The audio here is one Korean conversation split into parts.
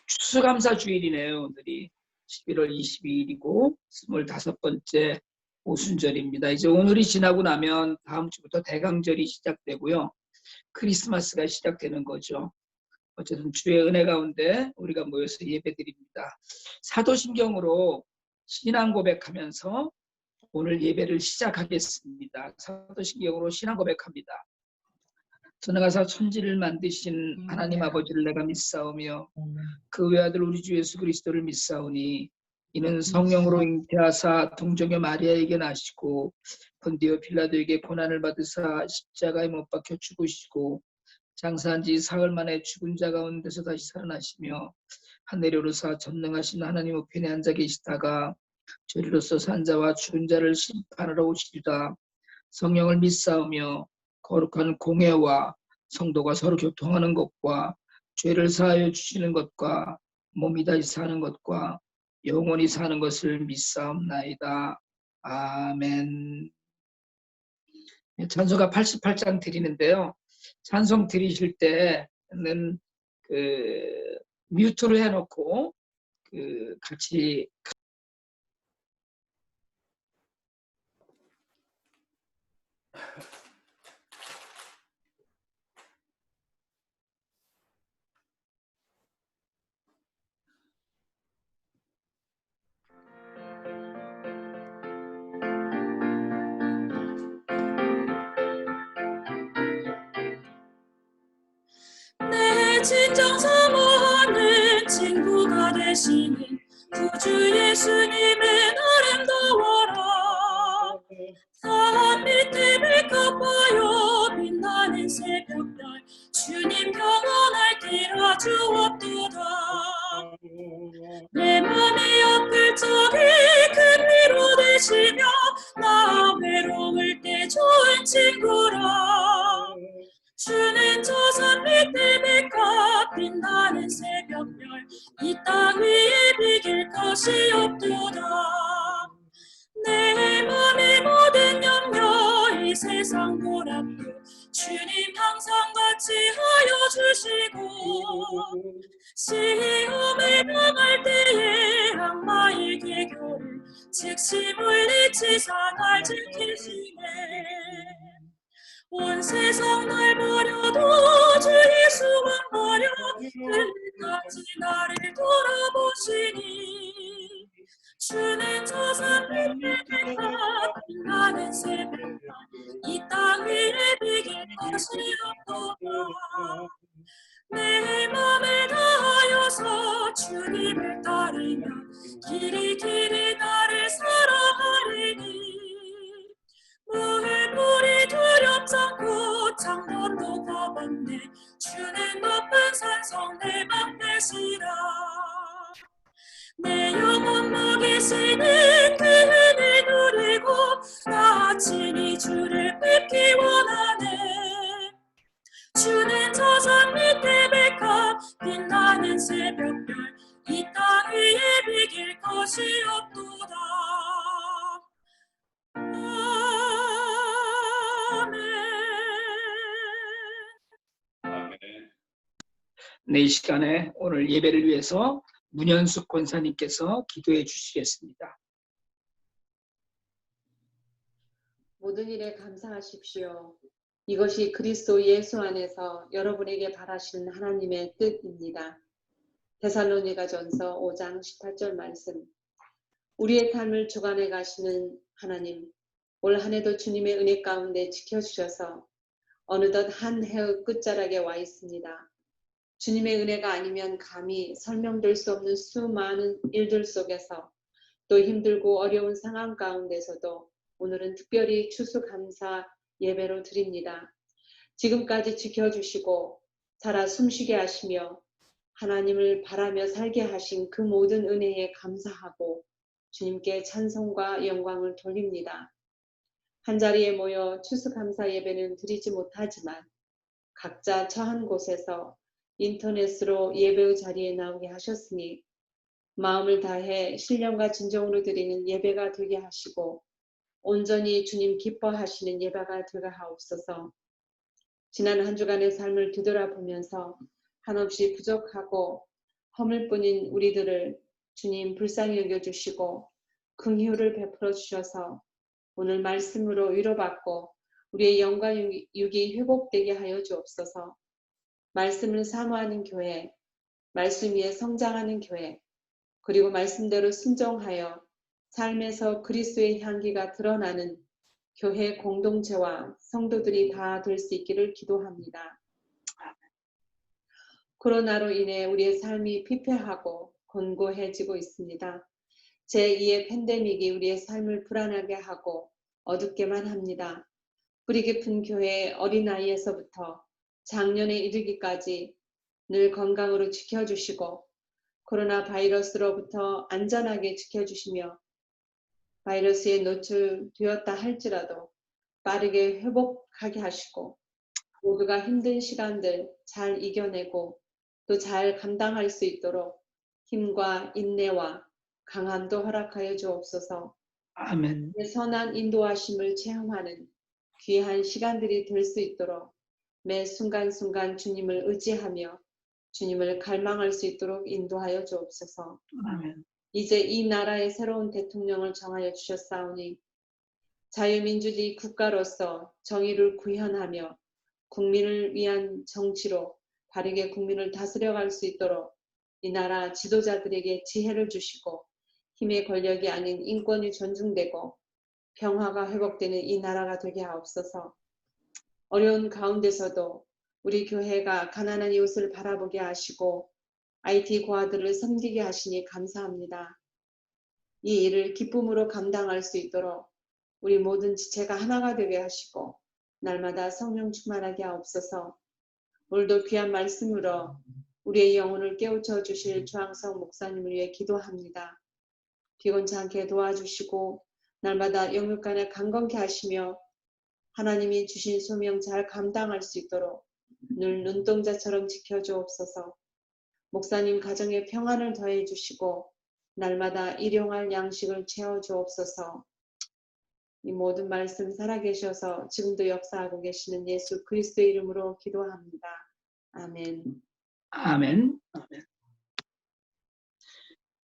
추수감사 주일이네요. 오늘이 11월 22일이고 25번째 오순절입니다. 이제 오늘이 지나고 나면 다음 주부터 대강절이 시작되고요. 크리스마스가 시작되는 거죠. 어쨌든 주의 은혜 가운데 우리가 모여서 예배드립니다. 사도신경으로 신앙 고백하면서 오늘 예배를 시작하겠습니다. 사도신경으로 신앙 고백합니다. 전능하사 천지를 만드신 하나님 아버지를 내가 믿사오며 그 외아들 우리 주 예수 그리스도를 믿사오니 이는 성령으로 잉태하사 동정녀 마리아에게 나시고 본디오 빌라도에게 고난을 받으사 십자가에 못 박혀 죽으시고 장사한 지 사흘 만에 죽은 자 가운데서 다시 살아나시며 하늘에 오르사 전능하신 하나님 우편에 앉아 계시다가 죄리로서 산 자와 죽은 자를 심판하러 오시리라. 성령을 믿사오며 거룩한 공회와 성도가 서로 교통하는 것과 죄를 사하여 주시는 것과 몸이 다시 사는 것과 영원히 사는 것을 믿사옵나이다. 아멘. 찬송가 88장 드리는데요. 찬송 드리실 때는 뮤트로 해놓고 같이 내 진정 사모하는 친구가 되시는 구주 예수님은 아름다워라. 산 밑에 빛가봐요 빛나는 새벽별 주님 평안할 때라 주옵도다. 내 맘이 아플 적에 큰 위로 되시며 나 외로울 때 좋은 친구라. 주는 저 산 밑에 빛가 빛나는 새벽별 이 땅 위에 비길 것이 없도다. 내 맘의 모든 염려 이 세상 보람도 주님 항상 같이 하여 주시고 시험을 당할 때에 악마의 계교를 즉시 물리치사 날 지키시네. 온 세상 날 버려도 주 예수만 버려 끝까지 나를 돌아보시니 주는 저 산 밑에 빛나 빛나는 새벽별 이 땅 위에 비길 것이 없도다. 내 맘을 다하여서 주님을 따르며 길이 길이 나를 사랑하리니 물이 두렵지 않고 창문도 가봤네 주는 높은 산성 내 맘 되시라. 내 영혼 먹이시는 그 은혜 누리고 나 친히 주를 뵙기 원하네. 주는 저 산 밑에 백합 빛나는 새벽별 이 땅 위에 비길 것이 없도다. 이 시간에 오늘 예배를 위해서 문현숙 권사님께서 기도해 주시겠습니다. 모든 일에 감사하십시오. 이것이 그리스도 예수 안에서 여러분에게 바라시는 하나님의 뜻입니다. 데살로니가전서 5장 18절 말씀. 우리의 삶을 주관해 가시는 하나님, 올 한 해도 주님의 은혜 가운데 지켜주셔서 어느덧 한 해의 끝자락에 와 있습니다. 주님의 은혜가 아니면 감히 설명될 수 없는 수많은 일들 속에서 또 힘들고 어려운 상황 가운데서도 오늘은 특별히 추수감사 예배로 드립니다. 지금까지 지켜주시고 살아 숨쉬게 하시며 하나님을 바라며 살게 하신 그 모든 은혜에 감사하고 주님께 찬송과 영광을 돌립니다. 한자리에 모여 추수감사 예배는 드리지 못하지만 각자 처한 곳에서 인터넷으로 예배의 자리에 나오게 하셨으니 마음을 다해 신령과 진정으로 드리는 예배가 되게 하시고 온전히 주님 기뻐하시는 예배가 되게 하옵소서. 지난 한 주간의 삶을 뒤돌아보면서 한없이 부족하고 허물뿐인 우리들을 주님 불쌍히 여겨주시고 긍휼을 베풀어 주셔서 오늘 말씀으로 위로받고 우리의 영과 육이 회복되게 하여 주옵소서. 말씀을 사모하는 교회, 말씀 위에 성장하는 교회, 그리고 말씀대로 순종하여 삶에서 그리스도의 향기가 드러나는 교회 공동체와 성도들이 다 될 수 있기를 기도합니다. 코로나로 인해 우리의 삶이 피폐하고 곤고해지고 있습니다. 제2의 팬데믹이 우리의 삶을 불안하게 하고 어둡게만 합니다. 뿌리 깊은 교회의 어린아이에서부터 장년에 이르기까지 늘 건강으로 지켜주시고 코로나 바이러스로부터 안전하게 지켜주시며 바이러스에 노출되었다 할지라도 빠르게 회복하게 하시고 모두가 힘든 시간들 잘 이겨내고 또 잘 감당할 수 있도록 힘과 인내와 강함도 허락하여 주옵소서. 아멘. 선한 인도하심을 체험하는 귀한 시간들이 될 수 있도록 매 순간순간 주님을 의지하며 주님을 갈망할 수 있도록 인도하여 주옵소서. 아멘. 이제 이 나라의 새로운 대통령을 정하여 주셨사오니 자유민주주의 국가로서 정의를 구현하며 국민을 위한 정치로 바르게 국민을 다스려갈 수 있도록 이 나라 지도자들에게 지혜를 주시고 힘의 권력이 아닌 인권이 존중되고 평화가 회복되는 이 나라가 되게 하옵소서. 어려운 가운데서도 우리 교회가 가난한 이웃을 바라보게 하시고 IT 고아들을 섬기게 하시니 감사합니다. 이 일을 기쁨으로 감당할 수 있도록 우리 모든 지체가 하나가 되게 하시고 날마다 성령 충만하게 하옵소서. 오늘도 귀한 말씀으로 우리의 영혼을 깨우쳐 주실 주항석 목사님을 위해 기도합니다. 피곤치 않게 도와주시고 날마다 영육간에 강건케 하시며 하나님이 주신 소명 잘 감당할 수 있도록 늘 눈동자처럼 지켜주옵소서. 목사님 가정에 평안을 더해 주시고 날마다 일용할 양식을 채워주옵소서. 이 모든 말씀 살아계셔서 지금도 역사하고 계시는 예수 그리스도의 이름으로 기도합니다. 아멘. 아멘. 아멘.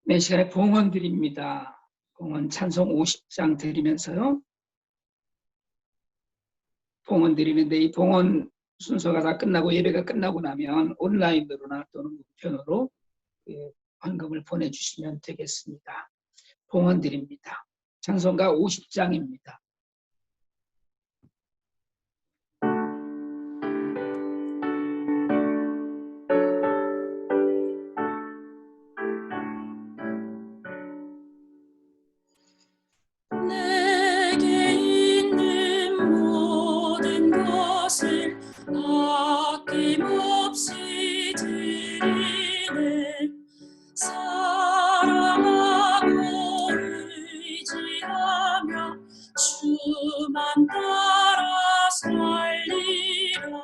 네, 시간에 봉헌 드립니다. 봉헌 찬송 50장 드리면서요. 봉헌 드리는데 이 봉헌 순서가 다 끝나고 예배가 끝나고 나면 온라인으로나 또는 우편으로 헌금을 보내주시면 되겠습니다. 봉헌 드립니다. 찬송가 50장입니다. 내게 있는 모든 것을 아낌없이 드리네. 사랑하고 의지하며 주만 따라 살리라.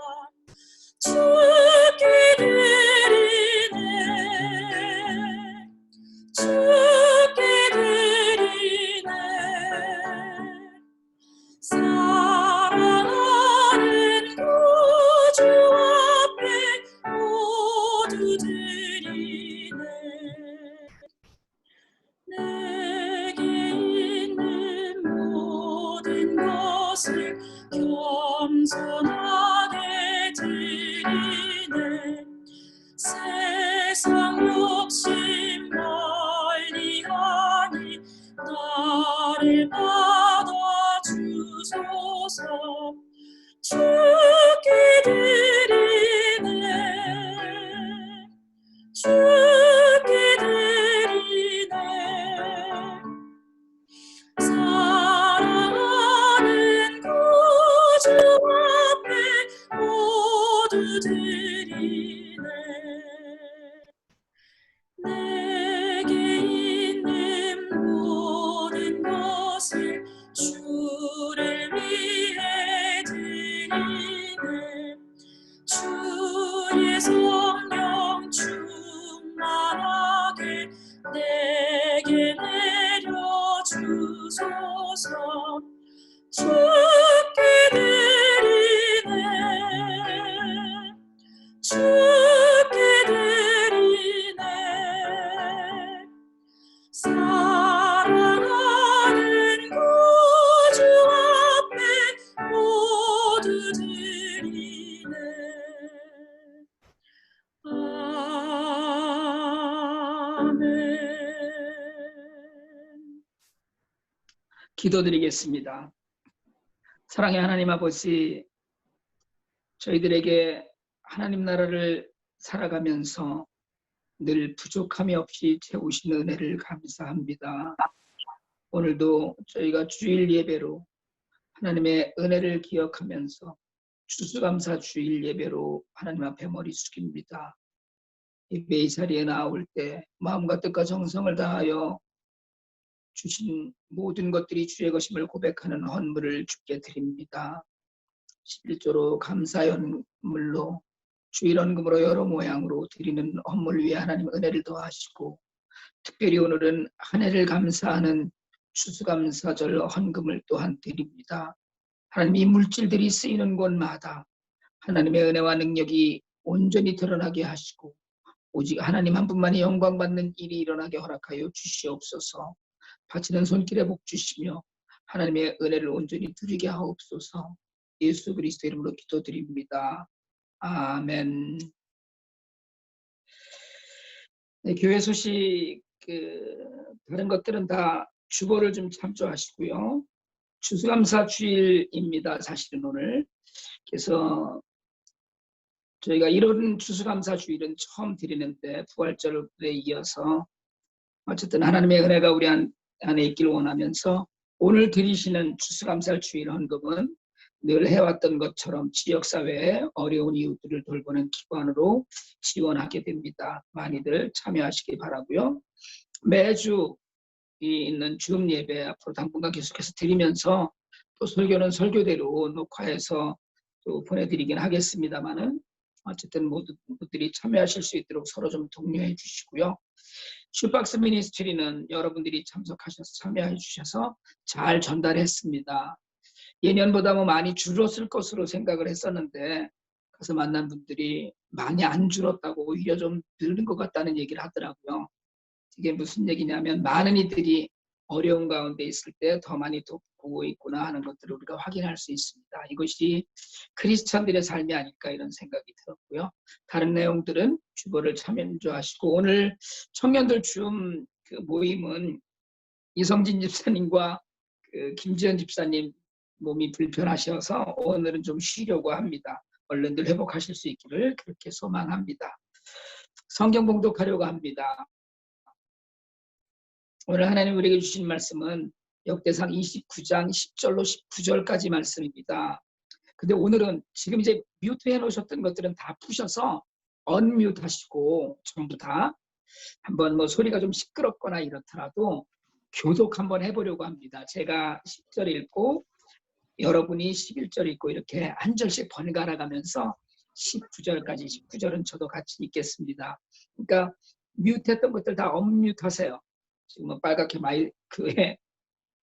주께 드리네. 주께 드리네. 사랑하는 구주 앞에 모두 드리네. 내게 있는 모든 것을 겸손하게 드리네. 세상 욕심 멀리하니 나를 받아주소서. 주께 드리네. 주께 드리네. 사랑하는 구주 앞에 모두 드리네. 내게 있는 모든 것을 주를 위해 드리네. 주의 성령 충만하게 내게 내려주소서. 주께 드리네. 주께 드리네. 기도드리겠습니다. 사랑의 하나님 아버지, 저희들에게 하나님 나라를 살아가면서 늘 부족함이 없이 채우신 은혜를 감사합니다. 오늘도 저희가 주일 예배로 하나님의 은혜를 기억하면서 추수감사 주일 예배로 하나님 앞에 머리 숙입니다. 예배의 자리에 나올 때 마음과 뜻과 정성을 다하여 주신 모든 것들이 주의 것임을 고백하는 헌물을 주께 드립니다. 11조로 감사연물로 주일헌금으로 여러 모양으로 드리는 헌물 위에 하나님 은혜를 더하시고, 특별히 오늘은 한 해를 감사하는 추수감사절 헌금을 또한 드립니다. 하나님, 이 물질들이 쓰이는 곳마다 하나님의 은혜와 능력이 온전히 드러나게 하시고 오직 하나님 한 분만이 영광받는 일이 일어나게 허락하여 주시옵소서. 바치는 손길에 복 주시며 하나님의 은혜를 온전히 누리게 하옵소서. 예수 그리스도 이름으로 기도드립니다. 아멘. 네, 교회 소식 다른 것들은 다 주보를 좀 참조하시고요. 추수감사 주일입니다. 사실은 오늘. 그래서 저희가 이런 추수감사 주일은 처음 드리는데 부활절에 이어서 어쨌든 하나님의 은혜가 우리 안에 있길 원하면서 오늘 드리시는 추수감사 주일 헌금은 늘 해왔던 것처럼 지역사회의 어려운 이웃들을 돌보는 기관으로 지원하게 됩니다. 많이들 참여하시기 바라고요. 매주 있는 주음 예배 앞으로 당분간 계속해서 드리면서 또 설교는 설교대로 녹화해서 또 보내드리긴 하겠습니다만은 어쨌든 모든 분들이 참여하실 수 있도록 서로 좀 독려해 주시고요. 슈박스 미니스트리는 여러분들이 참석하셔서 참여해 주셔서 잘 전달했습니다. 예년보다 많이 줄었을 것으로 생각을 했었는데 가서 만난 분들이 많이 안 줄었다고 오히려 좀 늘는 것 같다는 얘기를 하더라고요. 이게 무슨 얘기냐면 많은 이들이 어려운 가운데 있을 때 더 많이 돕고 있구나 하는 것들을 우리가 확인할 수 있습니다. 이것이 크리스천들의 삶이 아닐까 이런 생각이 들었고요. 다른 내용들은 주보를 참여하시고 오늘 청년들 줌 모임은 이성진 집사님과 김지연 집사님 몸이 불편하셔서 오늘은 좀 쉬려고 합니다. 얼른들 회복하실 수 있기를 그렇게 소망합니다. 성경 봉독하려고 합니다. 오늘 하나님 우리에게 주신 말씀은 역대상 29장 10절로 19절까지 말씀입니다. 근데 오늘은 지금 이제 뮤트 해놓으셨던 것들은 다 푸셔서 언뮤트 하시고 전부 다 한번 소리가 좀 시끄럽거나 이렇더라도 교독 한번 해보려고 합니다. 제가 10절 읽고 여러분이 11절 읽고 이렇게 한 절씩 번갈아 가면서 19절까지 19절은 저도 같이 읽겠습니다. 그러니까 뮤트했던 것들 다 언뮤트 하세요. 지금 빨갛게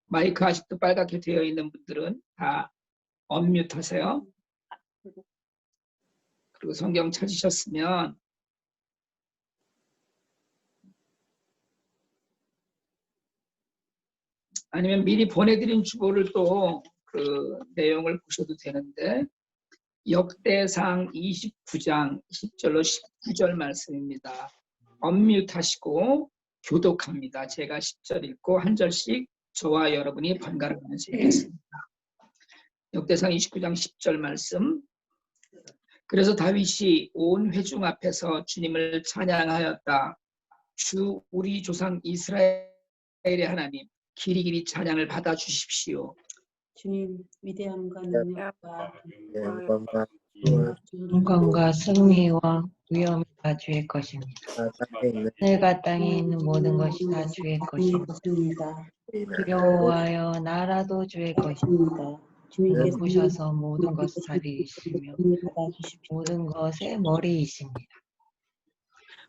마이크 아직도 빨갛게 되어 있는 분들은 다 언뮤트 하세요. 그리고 성경 찾으셨으면 아니면 미리 보내드린 주보를 또 그 내용을 보셔도 되는데 역대상 29장 10절로 19절 말씀입니다. 언뮤트 하시고 교독합니다. 제가 10절 읽고 한 절씩 저와 여러분이 번갈아가면서 읽겠습니다. 역대상 29장 10절 말씀. 그래서 다윗이 온 회중 앞에서 주님을 찬양하였다. 주 우리 조상 이스라엘의 하나님 길이길이 찬양을 받아 주십시오. 주님 위대함과 능력과 영광과 승리와 위엄이 다 주의 것입니다. 하늘과 땅에 있는 모든 것이 다 주의 것입니다. 여호와여 나라도 주의 것입니다. 주님께서 보셔서 모든 것을 다스리시며 모든 것의 머리이십니다.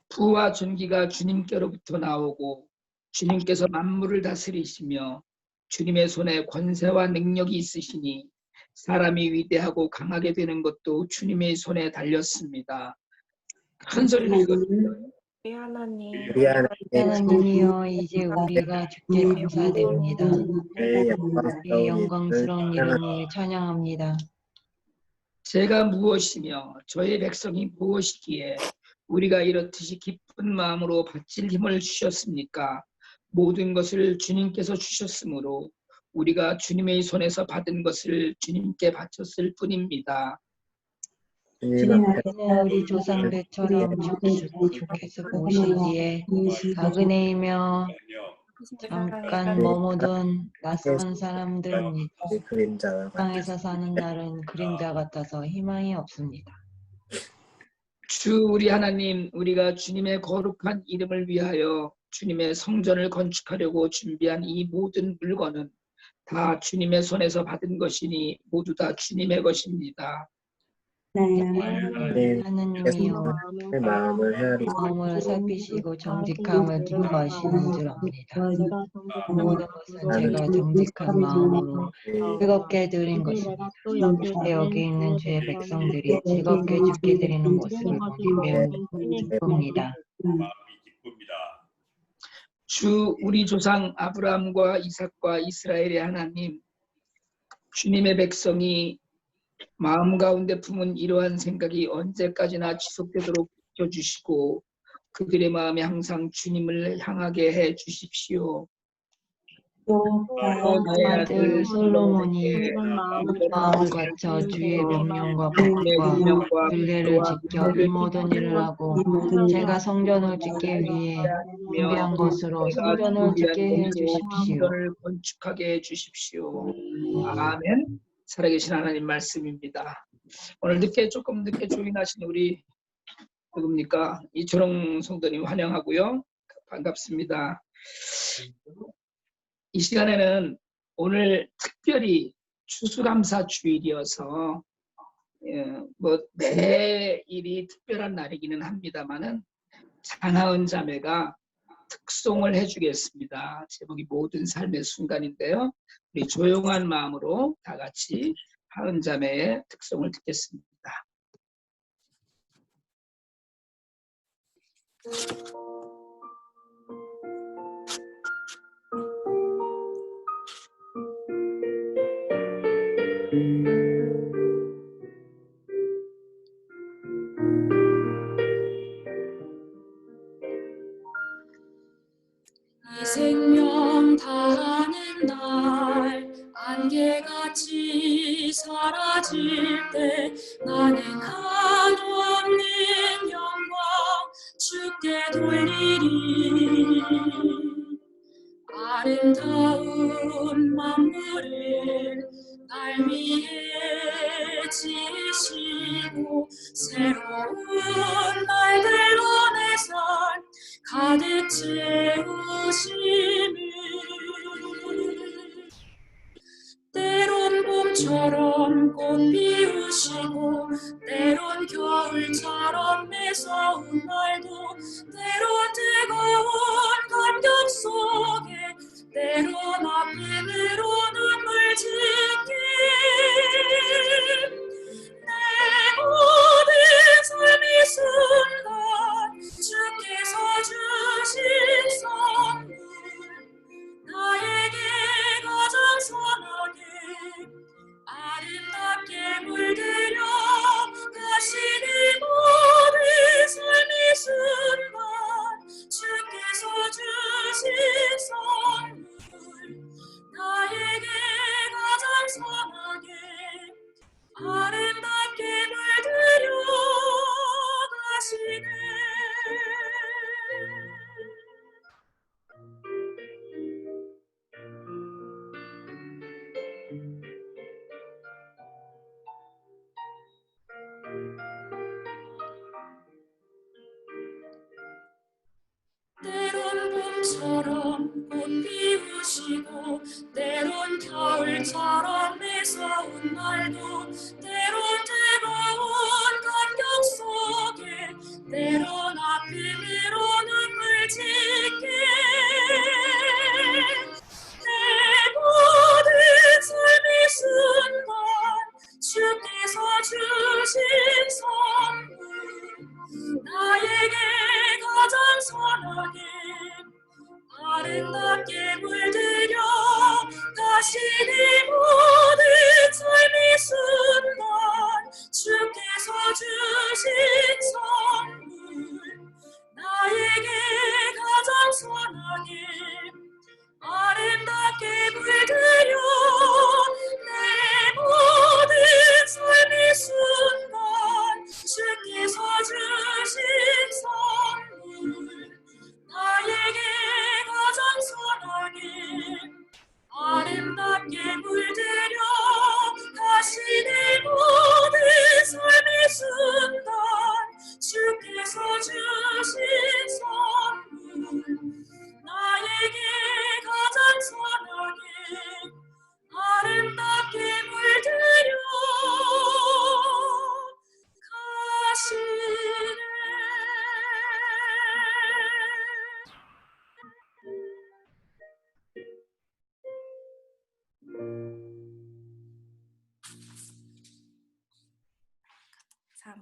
부와 존귀가 주님께로부터 나오고 주님께서 만물을 다스리시며 주님의 손에 권세와 능력이 있으시니 사람이 위대하고 강하게 되는 것도 주님의 손에 달렸습니다. 큰 소리로 읽어주세요. 우리 하나님, 하나님이여 이제 우리가 주께 감사드립니다. 우리 영광스러운 이름을 찬양합니다. 제가 무엇이며 저의 백성이 무엇이기에 우리가 이렇듯이 기쁜 마음으로 바칠 힘을 주셨습니까? 모든 것을 주님께서 주셨으므로 우리가 주님의 손에서 받은 것을 주님께 바쳤을 뿐입니다. 주님 앞에 우리 조상들처럼 주께서 보시기에 작은애이며 잠깐 머무던 낯선 사람들입니다. 땅에서 사는 날은 그림자 같아서 희망이 없습니다. 주 우리 하나님, 우리가 주님의 거룩한 이름을 위하여 주님의 성전을 건축하려고 준비한 이 모든 물건은 다 주님의 손에서 받은 것이니 모두 다 주님의 것입니다. 하느님이여 마음을 살피시고 정직함을 기뻐하시는 줄 압니다. 모든 것은 제가 정직한 마음으로 즐겁게 드린 것입니다. 여기 있는 주의 백성들이 즐겁게 주께 드리는 모습을 보니 매우 기쁩니다. 주 우리 조상 아브라함과 이삭과 이스라엘의 하나님, 주님의 백성이 마음 가운데 품은 이러한 생각이 언제까지나 지속되도록 지켜주시고 그들의 마음에 항상 주님을 향하게 해 주십시오. 또 나의 아들 솔로몬이 마음을 거쳐 주의 명령과 법과 규례를 지켜 이 모든 일을 하고 제가 성전을 짓기 위해 준비한 것으로 성전을 짓게 해주십시오. 성전을 건축하게 해주십시오. 아멘. 살아계신 하나님 말씀입니다. 오늘 조금 늦게 조인하신 우리 누굽니까? 이초롱 성도님 환영하고요. 반갑습니다. 이 시간에는 오늘 특별히 추수감사 주일이어서 매일이 특별한 날이기는 합니다만은 장하은 자매가 특송을 해주겠습니다. 제목이 모든 삶의 순간인데요. 우리 조용한 마음으로 다 같이 하은 자매의 특송을 듣겠습니다. 이 생명 다하는 날 안개같이 사라질 때 나는 한없는 영광 주께 돌리리. 아름다운 만물을 날 위해 지으시고 새로운 날들로 내 삶 가득 채우심을 때론 봄처럼 꽃 피우시고 때론 겨울처럼 매서운 날도 때론 뜨거운 감격 속에 때론 아픔으로 눈물 짓게 내 모든 삶의 순간 주께서 주신 선물 나에게 가장 선하게 아름답게 물들여 가시는 모든 삶의 순간 주께서 주신 선물 나에게 가장 선하게 아름답게 물들여 가시네. 때론 봄처럼 꽃 피우시고 때론 겨울처럼 매서운 날도 때론 뜨거운 감격 속에 때론 아픔으로 눈물 짓게 내 모든 삶의 순간 주께서 주신 선물 나에게 가장 선하게 아름답게 물들여 가시는 모든 삶의 순간 주께서 주신 선물 나에게 가장 선하게 아름답게 물들여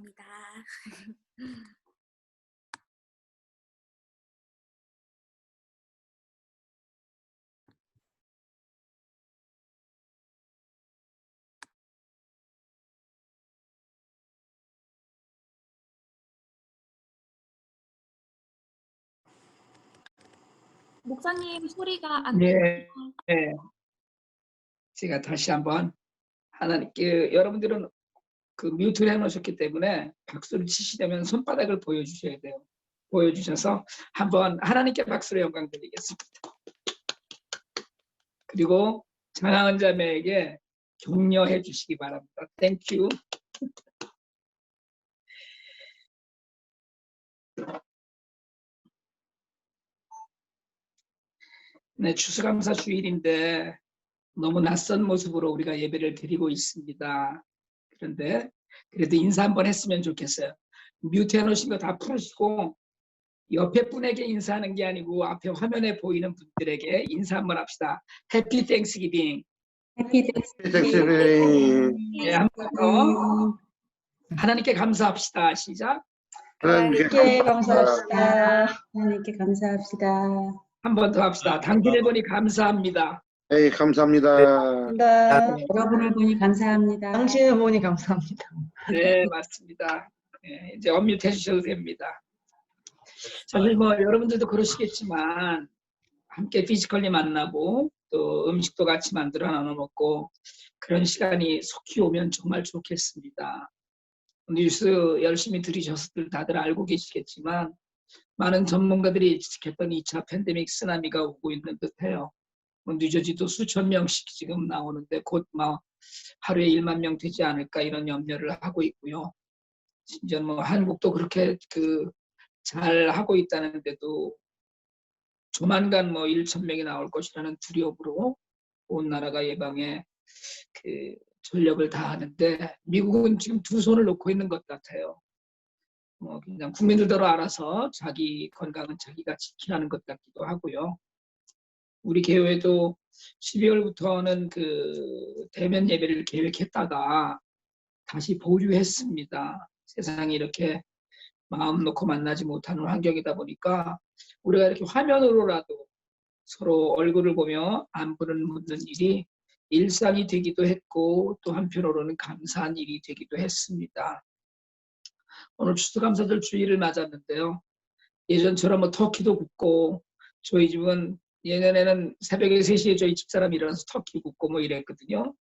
감사합니다. 목사님 소리가 안 네, 들려요. 네. 제가 다시 한번 하나님께 여러분들은 그 뮤트를 해놓으셨기 때문에 박수를 치시려면 손바닥을 보여주셔야 돼요. 보여주셔서 한번 하나님께 박수로 영광 드리겠습니다. 그리고 장하은 자매에게 격려해 주시기 바랍니다. 땡큐. 네, 추수감사 주일인데 너무 낯선 모습으로 우리가 예배를 드리고 있습니다. 그런데 그래도 인사 한번 했으면 좋겠어요. 뮤트 해놓으신 거 다 풀으시고 옆에 분에게 인사하는 게 아니고 앞에 화면에 보이는 분들에게 인사 한번 합시다. 해피 땡스기빙. 해피 땡스기빙. 네, 한 번 더. 하나님께 감사합시다. 시작. 하나님께 감사합시다. 하나님께 감사합시다. 한 번 더 합시다. 당신을 보니 감사합니다. 네, 감사합니다. 여러분을 보니 감사합니다. 당신을 보니 감사합니다. 네, 맞습니다. 네, 이제 언뮤트 해주셔도 됩니다. 사실 뭐 여러분들도 그러시겠지만 함께 피지컬리 만나고 또 음식도 같이 만들어 나눠 먹고 그런 시간이 속히 오면 정말 좋겠습니다. 뉴스 열심히 들으셨을 다들 알고 계시겠지만 많은 전문가들이 예측했던 2차 팬데믹 쓰나미가 오고 있는 듯해요. 뉴저지도 수천 명씩 지금 나오는데 곧 하루에 1만 명 되지 않을까 이런 염려를 하고 있고요. 심지어 한국도 그렇게 잘 하고 있다는데도 조만간 1,000명이 나올 것이라는 두려움으로 온 나라가 예방에 전력을 다하는데 미국은 지금 두 손을 놓고 있는 것 같아요. 그냥 국민들대로 알아서 자기 건강은 자기가 지키라는 것 같기도 하고요. 우리 교회도 12월부터는 대면 예배를 계획했다가 다시 보류했습니다. 세상이 이렇게 마음 놓고 만나지 못하는 환경이다 보니까 우리가 이렇게 화면으로라도 서로 얼굴을 보며 안부를 묻는 일이 일상이 되기도 했고 또 한편으로는 감사한 일이 되기도 했습니다. 오늘 추수감사절 주일을 맞았는데요. 예전처럼 터키도 굽고 저희 집은 예전에는 새벽에 3시에 저희 집사람이 일어나서 터키 굽고 이랬거든요.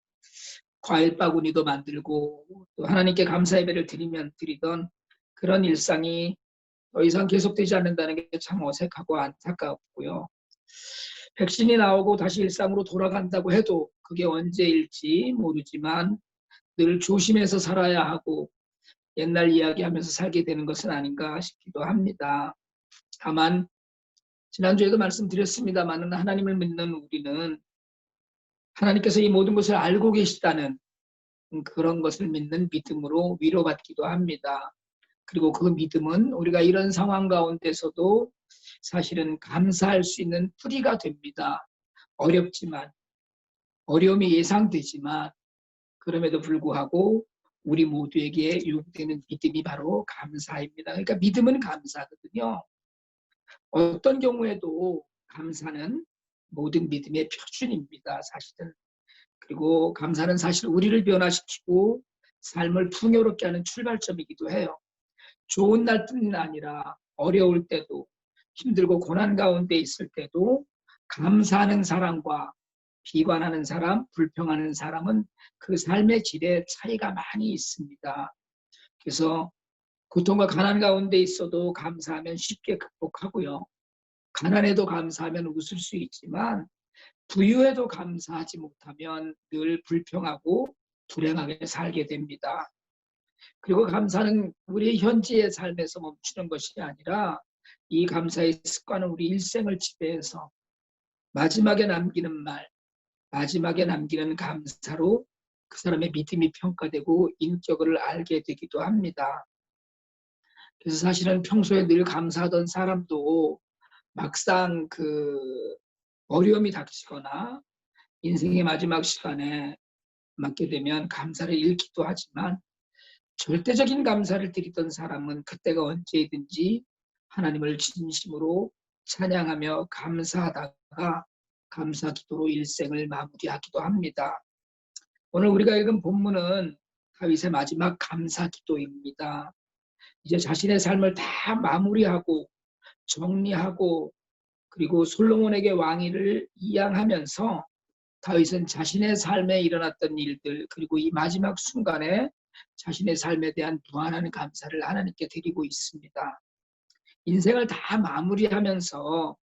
과일 바구니도 만들고 또 하나님께 감사 예배를 드리던 그런 일상이 더 이상 계속되지 않는다는 게 참 어색하고 안타깝고요. 백신이 나오고 다시 일상으로 돌아간다고 해도 그게 언제일지 모르지만 늘 조심해서 살아야 하고 옛날 이야기하면서 살게 되는 것은 아닌가 싶기도 합니다. 다만 지난주에도 말씀드렸습니다만 하나님을 믿는 우리는 하나님께서 이 모든 것을 알고 계시다는 그런 것을 믿는 믿음으로 위로받기도 합니다. 그리고 그 믿음은 우리가 이런 상황 가운데서도 사실은 감사할 수 있는 뿌리가 됩니다. 어렵지만 어려움이 예상되지만 그럼에도 불구하고 우리 모두에게 요구되는 믿음이 바로 감사입니다. 그러니까 믿음은 감사거든요. 어떤 경우에도 감사는 모든 믿음의 표준입니다. 사실은. 그리고 감사는 사실 우리를 변화시키고 삶을 풍요롭게 하는 출발점이기도 해요. 좋은 날뿐 아니라 어려울 때도 힘들고 고난 가운데 있을 때도 감사하는 사람과 비관하는 사람, 불평하는 사람은 그 삶의 질에 차이가 많이 있습니다. 그래서 고통과 가난 가운데 있어도 감사하면 쉽게 극복하고요. 가난해도 감사하면 웃을 수 있지만 부유해도 감사하지 못하면 늘 불평하고 불행하게 살게 됩니다. 그리고 감사는 우리 현지의 삶에서 멈추는 것이 아니라 이 감사의 습관은 우리 일생을 지배해서 마지막에 남기는 말, 마지막에 남기는 감사로 그 사람의 믿음이 평가되고 인격을 알게 되기도 합니다. 그래서 사실은 평소에 늘 감사하던 사람도 막상 어려움이 닥치거나 인생의 마지막 시간에 맞게 되면 감사를 잃기도 하지만 절대적인 감사를 드리던 사람은 그때가 언제든지 하나님을 진심으로 찬양하며 감사하다가 감사 기도로 일생을 마무리하기도 합니다. 오늘 우리가 읽은 본문은 다윗의 마지막 감사 기도입니다. 이제 자신의 삶을 다 마무리하고 정리하고 그리고 솔로몬에게 왕위를 이양하면서 다윗은 자신의 삶에 일어났던 일들 그리고 이 마지막 순간에 자신의 삶에 대한 무한한 감사를 하나님께 드리고 있습니다. 인생을 다 마무리하면서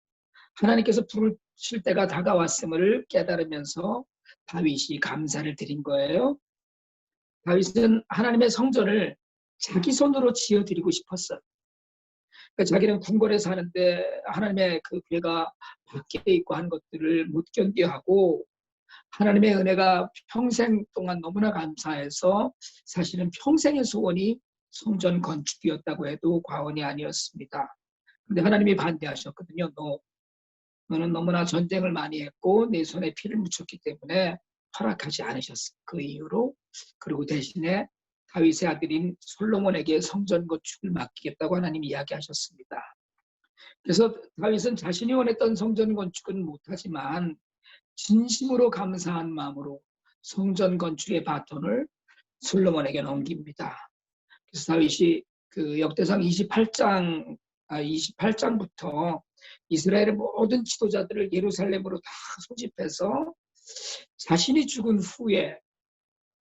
하나님께서 부르실 때가 다가왔음을 깨달으면서 다윗이 감사를 드린 거예요. 다윗은 하나님의 성전을 자기 손으로 지어드리고 싶었어요. 그러니까 자기는 궁궐에 사는데 하나님의 그 괴가 밖에 있고 한 것들을 못 견뎌하고 하나님의 은혜가 평생 동안 너무나 감사해서 사실은 평생의 소원이 성전 건축이었다고 해도 과언이 아니었습니다. 그런데 하나님이 반대하셨거든요. 너는 너무나 전쟁을 많이 했고 내 손에 피를 묻혔기 때문에 허락하지 않으셨어요. 그 이유로. 그리고 대신에 다윗의 아들인 솔로몬에게 성전 건축을 맡기겠다고 하나님이 이야기하셨습니다. 그래서 다윗은 자신이 원했던 성전 건축은 못하지만 진심으로 감사한 마음으로 성전 건축의 바톤을 솔로몬에게 넘깁니다. 그래서 다윗이 그 역대상 28장부터 이스라엘의 모든 지도자들을 예루살렘으로 다 소집해서 자신이 죽은 후에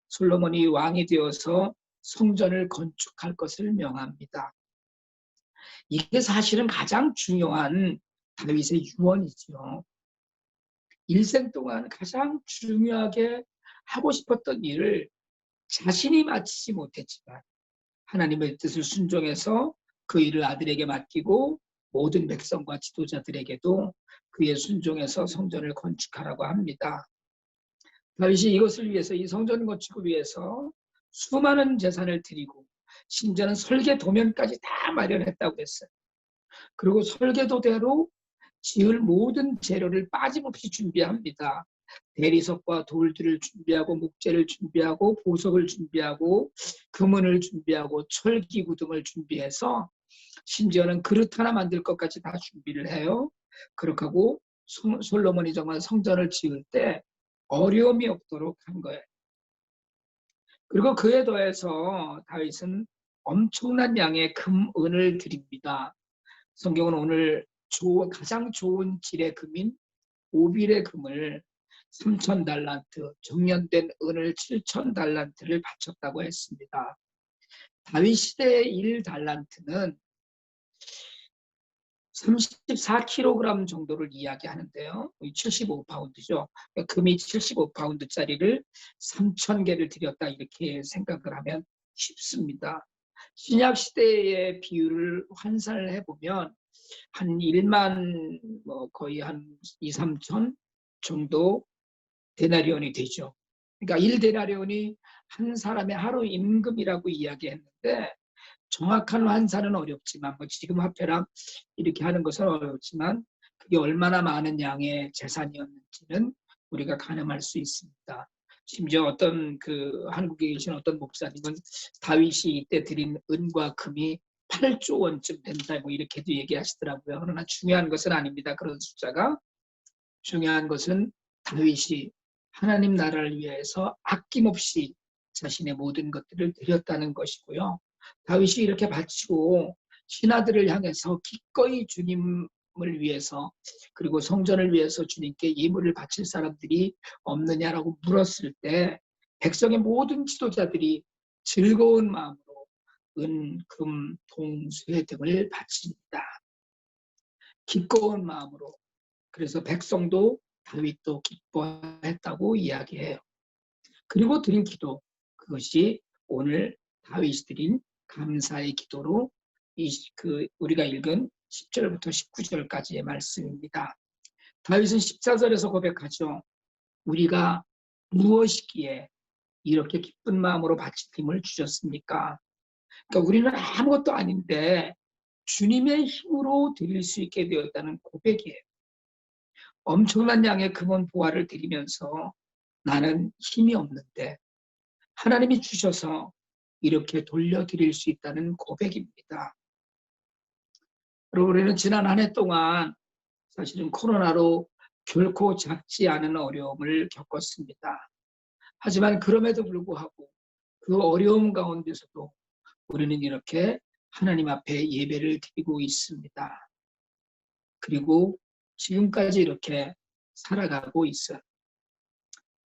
솔로몬이 왕이 되어서 성전을 건축할 것을 명합니다. 이게 사실은 가장 중요한 다윗의 유언이죠. 일생 동안 가장 중요하게 하고 싶었던 일을 자신이 마치지 못했지만 하나님의 뜻을 순종해서 그 일을 아들에게 맡기고 모든 백성과 지도자들에게도 그의 순종해서 성전을 건축하라고 합니다. 다윗이 이것을 위해서 이 성전 건축을 위해서 수많은 재산을 드리고 심지어는 설계 도면까지 다 마련했다고 했어요. 그리고 설계도대로 지을 모든 재료를 빠짐없이 준비합니다. 대리석과 돌들을 준비하고 목재를 준비하고 보석을 준비하고 금은을 준비하고 철기구 등을 준비해서 심지어는 그릇 하나 만들 것까지 다 준비를 해요. 그렇게 하고 솔로몬이 정말 성전을 지을 때 어려움이 없도록 한 거예요. 그리고 그에 더해서 다윗은 엄청난 양의 금, 은을 드립니다. 성경은 오늘 가장 좋은 질의 금인 오빌의 금을 3,000달란트, 정년된 은을 7,000달란트를 바쳤다고 했습니다. 다윗 시대의 1달란트는 34kg 정도를 이야기하는데요. 75파운드죠. 그러니까 금이 75파운드짜리를 3,000개를 드렸다 이렇게 생각을 하면 쉽습니다. 신약 시대의 비율을 환산을 해보면 한 1만 거의 한 2, 3천 정도 데나리온이 되죠. 그러니까 1데나리온이 한 사람의 하루 임금이라고 이야기했는데 정확한 환산은 어렵지만 지금 화폐랑 이렇게 하는 것은 어렵지만 그게 얼마나 많은 양의 재산이었는지는 우리가 가늠할 수 있습니다. 심지어 어떤 한국에 계신 어떤 목사님은 다윗이 이때 드린 은과 금이 8조 원쯤 된다고 이렇게도 얘기하시더라고요. 그러나 중요한 것은 아닙니다. 그런 숫자가. 중요한 것은 다윗이 하나님 나라를 위해서 아낌없이 자신의 모든 것들을 드렸다는 것이고요. 다윗이 이렇게 바치고 신하들을 향해서 기꺼이 주님을 위해서 그리고 성전을 위해서 주님께 예물을 바칠 사람들이 없느냐라고 물었을 때 백성의 모든 지도자들이 즐거운 마음으로 은, 금, 동, 쇠 등을 바칩니다. 기꺼운 마음으로. 그래서 백성도 다윗도 기뻐했다고 이야기해요. 그리고 드린 기도, 그것이 오늘 다윗이 드린 감사의 기도로 우리가 읽은 10절부터 19절까지의 말씀입니다. 다윗은 14절에서 고백하죠. 우리가 무엇이기에 이렇게 기쁜 마음으로 바칠 힘을 주셨습니까? 그러니까 우리는 아무것도 아닌데 주님의 힘으로 드릴 수 있게 되었다는 고백이에요. 엄청난 양의 금은 보화를 드리면서 나는 힘이 없는데 하나님이 주셔서 이렇게 돌려드릴 수 있다는 고백입니다. 여러분, 우리는 지난 한 해 동안 사실은 코로나로 결코 작지 않은 어려움을 겪었습니다. 하지만 그럼에도 불구하고 그 어려움 가운데서도 우리는 이렇게 하나님 앞에 예배를 드리고 있습니다. 그리고 지금까지 이렇게 살아가고 있어요.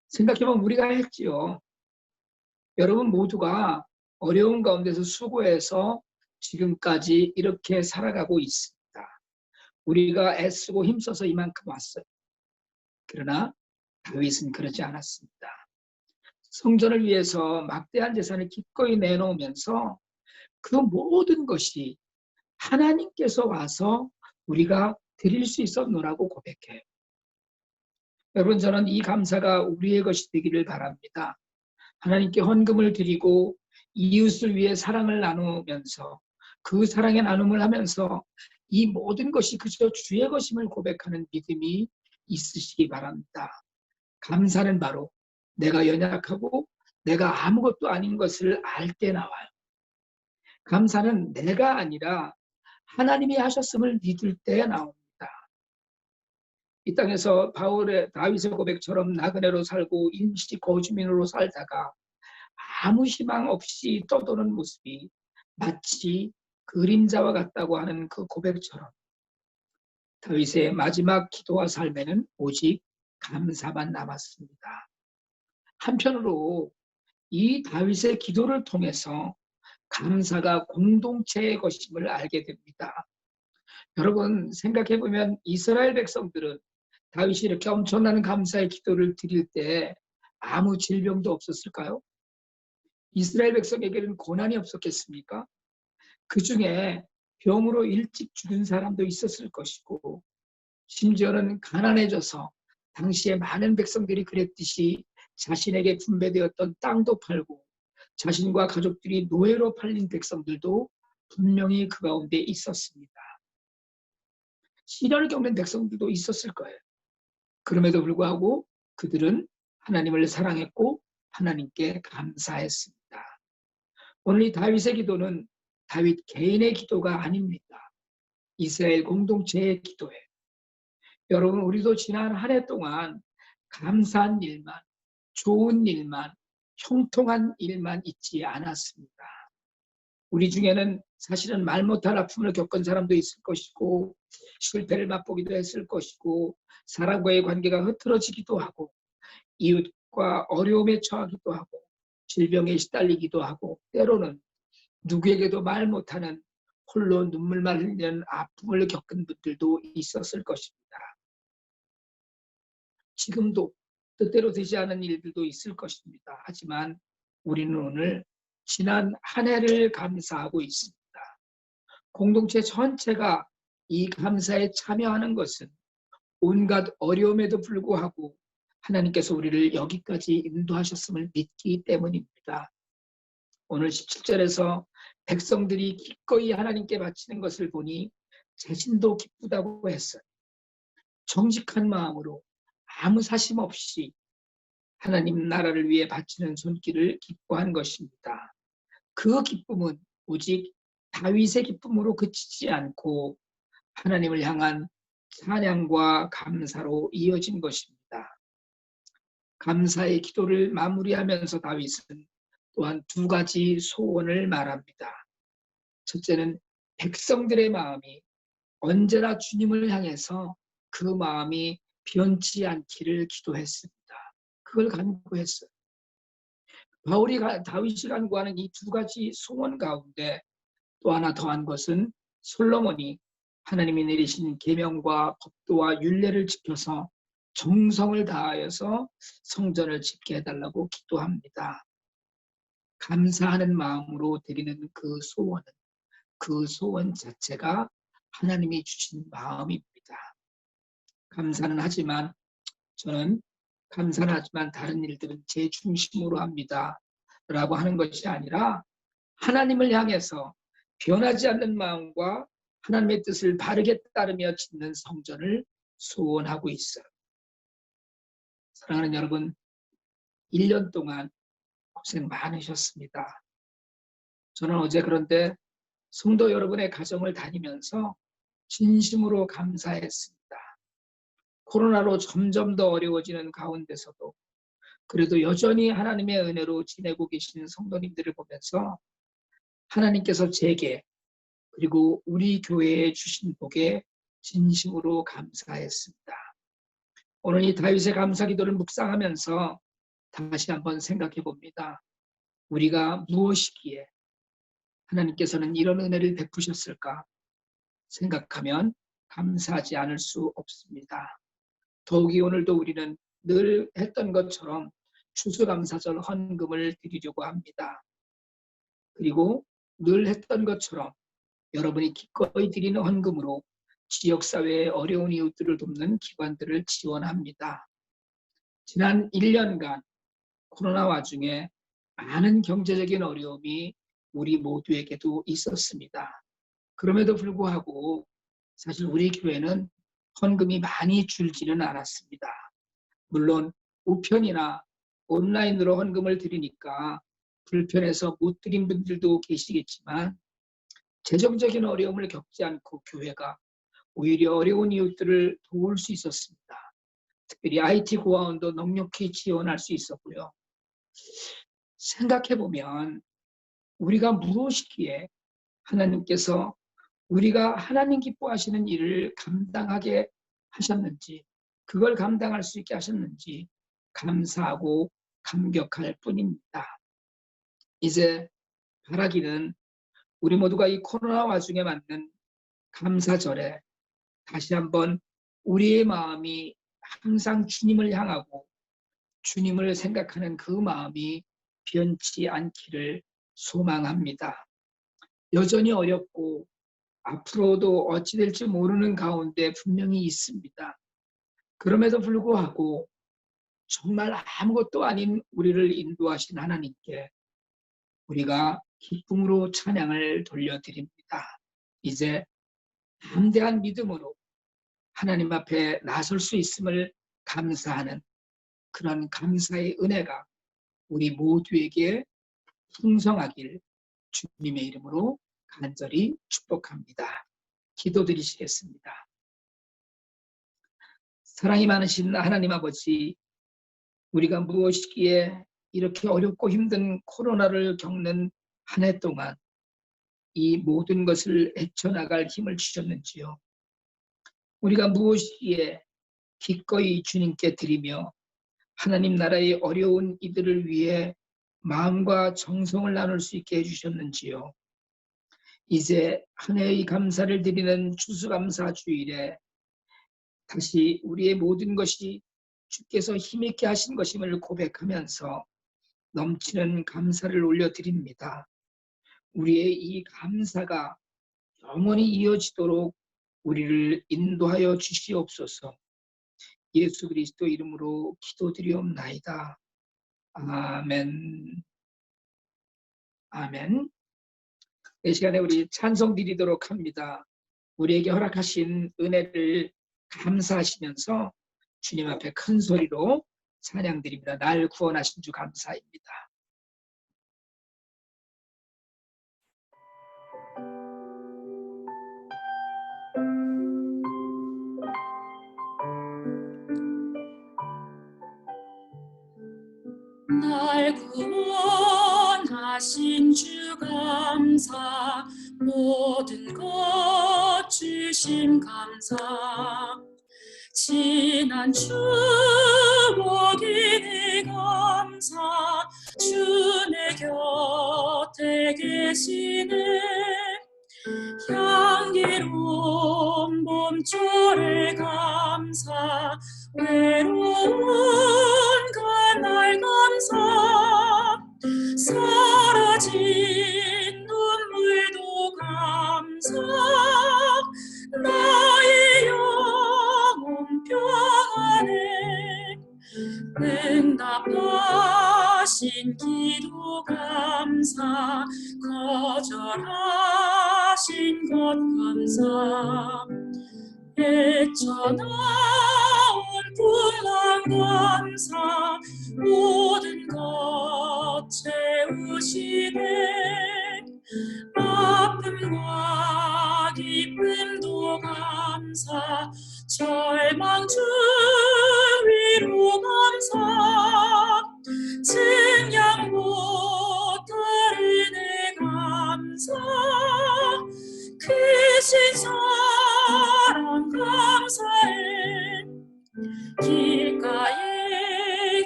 생각해보면 우리가 했지요. 여러분 모두가 어려운 가운데서 수고해서 지금까지 이렇게 살아가고 있습니다. 우리가 애쓰고 힘써서 이만큼 왔어요. 그러나 다윗은 그러지 않았습니다. 성전을 위해서 막대한 재산을 기꺼이 내놓으면서 그 모든 것이 하나님께서 와서 우리가 드릴 수 있었노라고 고백해요. 여러분, 저는 이 감사가 우리의 것이 되기를 바랍니다. 하나님께 헌금을 드리고 이웃을 위해 사랑을 나누면서 그 사랑의 나눔을 하면서 이 모든 것이 그저 주의 것임을 고백하는 믿음이 있으시기 바랍니다. 감사는 바로 내가 연약하고 내가 아무것도 아닌 것을 알 때 나와요. 감사는 내가 아니라 하나님이 하셨음을 믿을 때 나옵니다. 이 땅에서 다윗의 고백처럼 나그네로 살고 임시 거주민으로 살다가 아무 희망 없이 떠도는 모습이 마치 그림자와 같다고 하는 그 고백처럼 다윗의 마지막 기도와 삶에는 오직 감사만 남았습니다. 한편으로 이 다윗의 기도를 통해서 감사가 공동체의 것임을 알게 됩니다. 여러분, 생각해보면 이스라엘 백성들은 다윗이 이렇게 엄청난 감사의 기도를 드릴 때 아무 질병도 없었을까요? 이스라엘 백성에게는 고난이 없었겠습니까? 그 중에 병으로 일찍 죽은 사람도 있었을 것이고, 심지어는 가난해져서 당시에 많은 백성들이 그랬듯이 자신에게 분배되었던 땅도 팔고 자신과 가족들이 노예로 팔린 백성들도 분명히 그 가운데 있었습니다. 시련을 겪는 백성들도 있었을 거예요. 그럼에도 불구하고 그들은 하나님을 사랑했고 하나님께 감사했습니다. 오늘 이 다윗의 기도는 다윗 개인의 기도가 아닙니다. 이스라엘 공동체의 기도예요. 여러분, 우리도 지난 한 해 동안 감사한 일만, 좋은 일만, 형통한 일만 있지 않았습니다. 우리 중에는 사실은 말 못할 아픔을 겪은 사람도 있을 것이고 실패를 맛보기도 했을 것이고 사람과의 관계가 흐트러지기도 하고 이웃과 어려움에 처하기도 하고 질병에 시달리기도 하고 때로는 누구에게도 말 못하는 홀로 눈물만 흘리는 아픔을 겪은 분들도 있었을 것입니다. 지금도 뜻대로 되지 않은 일들도 있을 것입니다. 하지만 우리는 오늘 지난 한 해를 감사하고 있습니다. 공동체 전체가 이 감사에 참여하는 것은 온갖 어려움에도 불구하고 하나님께서 우리를 여기까지 인도하셨음을 믿기 때문입니다. 오늘 17절에서 백성들이 기꺼이 하나님께 바치는 것을 보니 자신도 기쁘다고 했어요. 정직한 마음으로 아무 사심 없이 하나님 나라를 위해 바치는 손길을 기뻐한 것입니다. 그 기쁨은 오직 다윗의 기쁨으로 그치지 않고 하나님을 향한 찬양과 감사로 이어진 것입니다. 감사의 기도를 마무리하면서 다윗은 또한 두 가지 소원을 말합니다. 첫째는 백성들의 마음이 언제나 주님을 향해서 그 마음이 변치 않기를 기도했습니다. 그걸 간구했어요. 다윗이 간구하는 이 두 가지 소원 가운데 또 하나 더한 것은 솔로몬이 하나님이 내리신 계명과 법도와 율례를 지켜서 정성을 다하여서 성전을 짓게 해달라고 기도합니다. 감사하는 마음으로 드리는 그 소원 자체가 하나님이 주신 마음입니다. 감사는 하지만 저는 감사는 하지만 다른 일들은 제 중심으로 합니다. 라고 하는 것이 아니라 하나님을 향해서 변하지 않는 마음과 하나님의 뜻을 바르게 따르며 짓는 성전을 소원하고 있어요. 사랑하는 여러분, 1년 동안 고생 많으셨습니다. 저는 어제 그런데 성도 여러분의 가정을 다니면서 진심으로 감사했습니다. 코로나로 점점 더 어려워지는 가운데서도 그래도 여전히 하나님의 은혜로 지내고 계신 성도님들을 보면서 하나님께서 제게 그리고 우리 교회에 주신 복에 진심으로 감사했습니다. 오늘 이 다윗의 감사 기도를 묵상하면서 다시 한번 생각해 봅니다. 우리가 무엇이기에 하나님께서는 이런 은혜를 베푸셨을까 생각하면 감사하지 않을 수 없습니다. 더욱이 오늘도 우리는 늘 했던 것처럼 추수감사절 헌금을 드리려고 합니다. 그리고 늘 했던 것처럼 여러분이 기꺼이 드리는 헌금으로 지역사회의 어려운 이웃들을 돕는 기관들을 지원합니다. 지난 1년간 코로나 와중에 많은 경제적인 어려움이 우리 모두에게도 있었습니다. 그럼에도 불구하고 사실 우리 교회는 헌금이 많이 줄지는 않았습니다. 물론 우편이나 온라인으로 헌금을 드리니까 불편해서 못 드린 분들도 계시겠지만 재정적인 어려움을 겪지 않고 교회가 오히려 어려운 이웃들을 도울 수 있었습니다. 특별히 IT 고아원도 넉넉히 지원할 수 있었고요. 생각해보면 우리가 무엇이기에 하나님께서 우리가 하나님 기뻐하시는 일을 감당하게 하셨는지, 그걸 감당할 수 있게 하셨는지 감사하고 감격할 뿐입니다. 이제 바라기는 우리 모두가 이 코로나 와중에 맞는 감사절에 다시 한번 우리의 마음이 항상 주님을 향하고 주님을 생각하는 그 마음이 변치 않기를 소망합니다. 여전히 어렵고 앞으로도 어찌 될지 모르는 가운데 분명히 있습니다. 그럼에도 불구하고 정말 아무것도 아닌 우리를 인도하신 하나님께 우리가 기쁨으로 찬양을 돌려드립니다. 이제 담대한 믿음으로 하나님 앞에 나설 수 있음을 감사하는 그런 감사의 은혜가 우리 모두에게 풍성하길 주님의 이름으로 간절히 축복합니다. 기도드리시겠습니다. 사랑이 많으신 하나님 아버지, 우리가 무엇이기에 이렇게 어렵고 힘든 코로나를 겪는 한 해 동안 이 모든 것을 헤쳐나갈 힘을 주셨는지요. 우리가 무엇이기에 기꺼이 주님께 드리며 하나님 나라의 어려운 이들을 위해 마음과 정성을 나눌 수 있게 해주셨는지요. 이제 한 해의 감사를 드리는 추수감사 주일에 다시 우리의 모든 것이 주께서 힘있게 하신 것임을 고백하면서 넘치는 감사를 올려드립니다. 우리의 이 감사가 영원히 이어지도록 우리를 인도하여 주시옵소서. 예수 그리스도 이름으로 기도드리옵나이다. 아멘. 아멘. 이 시간에 우리 찬송 드리도록 합니다. 우리에게 허락하신 은혜를 감사하시면서 주님 앞에 큰 소리로 찬양 드립니다. 날 구원하신 주 감사입니다. 날 구원하신 주 감사, 모든 것 주심 감사. 지난 추억이니 감사, 주 내 곁에 계시네. 향기로운 봄철에 감사, 외로운 그날 감사. 사라진 눈물도 감사, 나의 영혼 평안에. 응답하신 기도 감사, 거절하신 것 감사. 헤쳐나온 풍랑 감사, 모든 것 채우시네. 아픔과 기쁨도 감사 절망 주위로 감사 증량 못할 은혜 감사 크신 사랑 감사해 길가에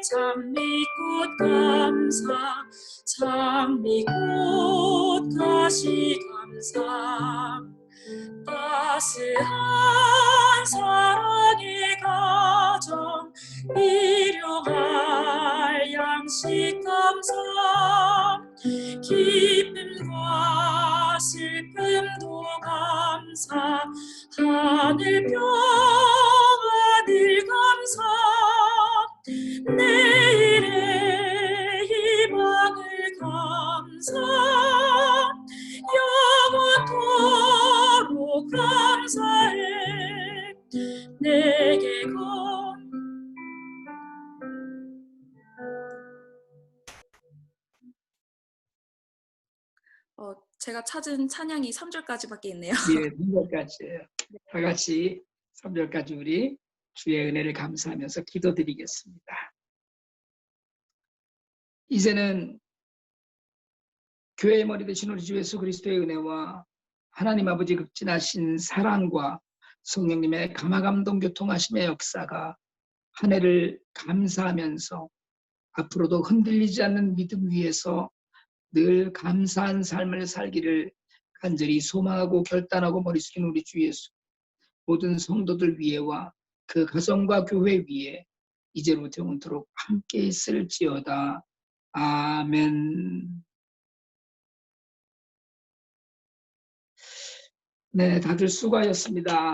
장미꽃 감사 장미꽃 가시 감사 따스한 사랑의 가정 일용할 양식 감사 기쁨과 슬픔도 감사 하늘 평안을 감사 내일의 희망을 감사 영원토록 감사해 내게 제가 찾은 찬양이 3절까지밖에 있네요. 예, 3절까지예요. 다 같이 3절까지 우리 주의 은혜를 감사하면서 기도드리겠습니다. 이제는 교회의 머리 되신 우리 주 예수 그리스도의 은혜와 하나님 아버지 극진하신 사랑과 성령님의 감화감동 교통하심의 역사가 한 해를 감사하면서 앞으로도 흔들리지 않는 믿음 위에서 늘 감사한 삶을 살기를 간절히 소망하고 결단하고 머리 숙인 우리 주 예수 모든 성도들 위에와 그 가정과 교회 위에 이제로부터 영원토록 함께 있을지어다. 아멘. 네, 다들 수고하셨습니다.